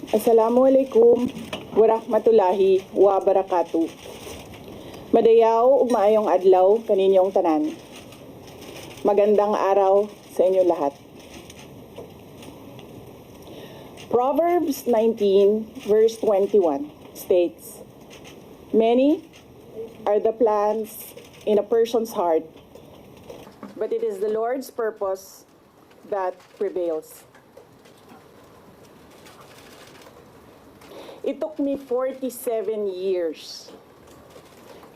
Assalamualaikum warahmatullahi wabarakatuh. Madayaw ug maayong adlaw kaninyong tanan. Magandang araw sa inyo lahat. Proverbs 19 verse 21 states, "Many are the plans in a person's heart, but it is the Lord's purpose that prevails." It took me 47 years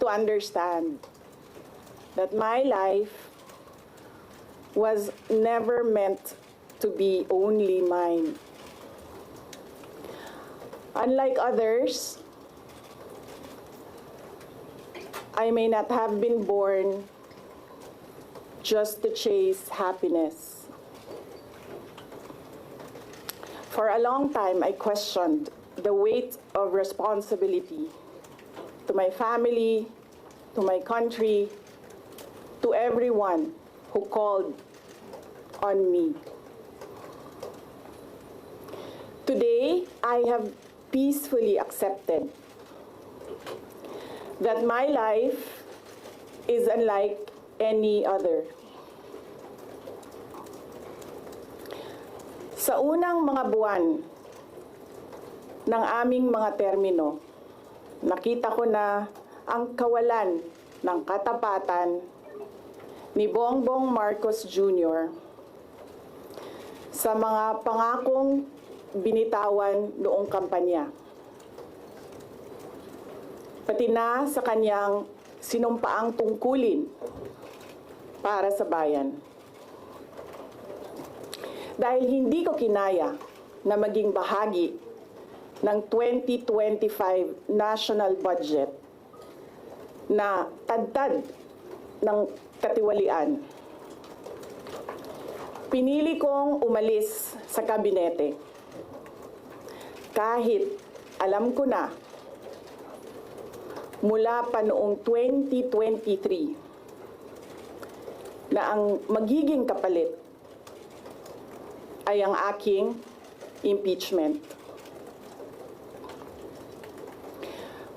to understand that my life was never meant to be only mine. Unlike others, I may not have been born just to chase happiness. For a long time, I questioned the weight of responsibility to my family, to my country, to everyone who called on me. Today, I have peacefully accepted that my life is unlike any other. Sa unang mga buwan ng aming mga termino, nakita ko na ang kawalan ng katapatan ni Bongbong Marcos Jr. sa mga pangakong binitawan noong kampanya, pati na sa kanyang sinumpaang tungkulin para sa bayan. Dahil hindi ko kinaya na maging bahagi ng 2025 national budget na tadtad ng katiwalian, pinili kong umalis sa kabinete kahit alam ko na mula pa noong 2023 na ang magiging kapalit ay ang aking impeachment.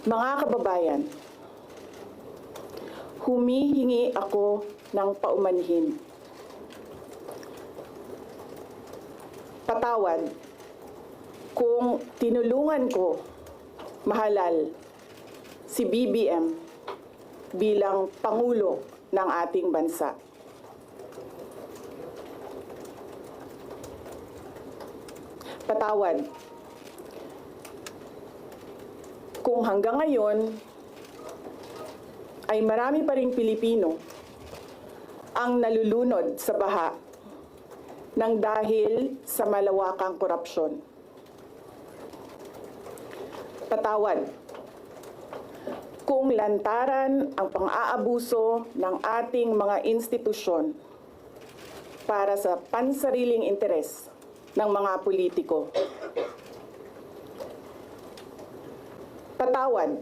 Mga kababayan, humihingi ako ng paumanhin. Patawad kung tinulungan ko mahalal si BBM bilang Pangulo ng ating bansa. Patawad kung hanggang ngayon ay marami pa ring Pilipino ang nalulunod sa baha ng dahil sa malawakang korupsyon. Patawad kung lantaran ang pang-aabuso ng ating mga institusyon para sa pansariling interes ng mga politiko. Patawad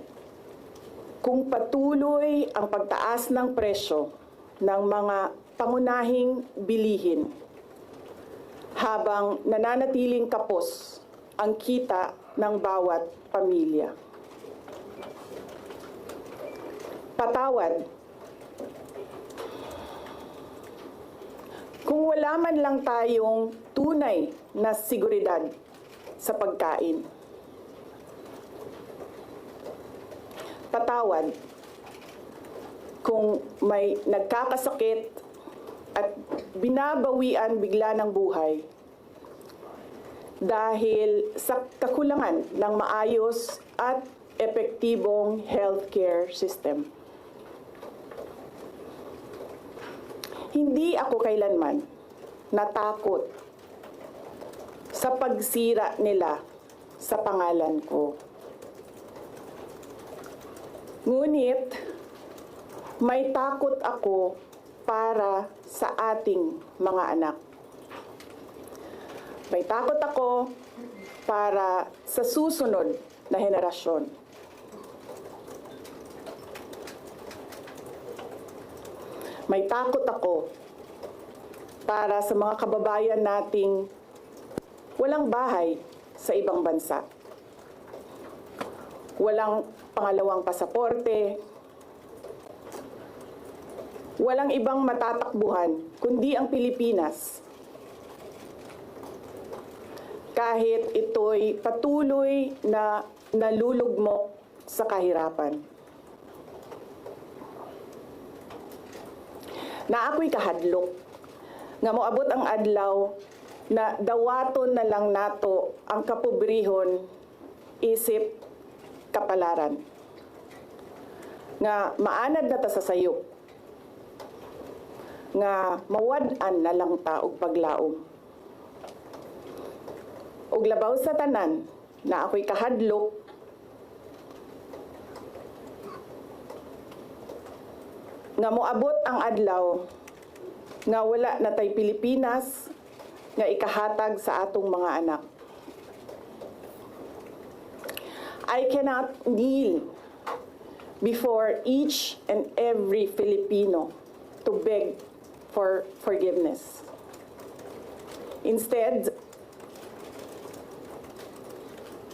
kung patuloy ang pagtaas ng presyo ng mga pangunahing bilihin habang nananatiling kapos ang kita ng bawat pamilya. Patawad kung wala man lang tayong tunay na seguridad sa pagkain. Patawad kung may nagkakasakit at binabawian bigla ng buhay dahil sa kakulangan ng maayos at epektibong healthcare system. Hindi ako kailanman natakot sa pagsira nila sa pangalan ko. Ngunit, may takot ako para sa ating mga anak. May takot ako para sa susunod na henerasyon. May takot ako para sa mga kababayan nating walang bahay sa ibang bansa. Walang pangalawang pasaporte, walang ibang matatakbuhan kundi ang Pilipinas. Kahit ito'y patuloy na nalulugmok sa kahirapan. Na ako'y kahadlok, nga moabot ang adlaw na dawaton na lang nato ang kapobrehon isip kapalaran. Nga maanad na ta sa sayop, nga mawad-an na lang ta og paglaom. Og labaw sa tanan na ako'y kahadlok, nga moabot ang adlaw nga wala na tay Pilipinas nga ikahatag sa atong mga anak. I cannot kneel before each and every Filipino to beg for forgiveness. Instead,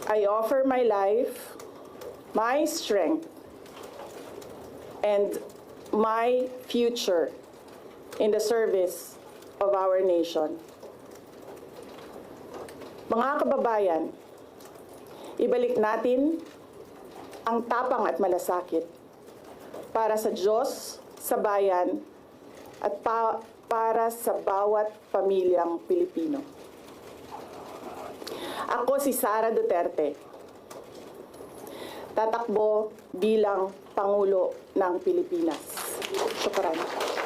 I offer my life, my strength, and my future in the service of our nation. Mga kababayan, ibalik natin ang tapang at malasakit para sa Diyos, sa bayan, at para sa bawat pamilyang Pilipino. Ako si Sara Duterte, tatakbo bilang Pangulo ng Pilipinas. Syukran.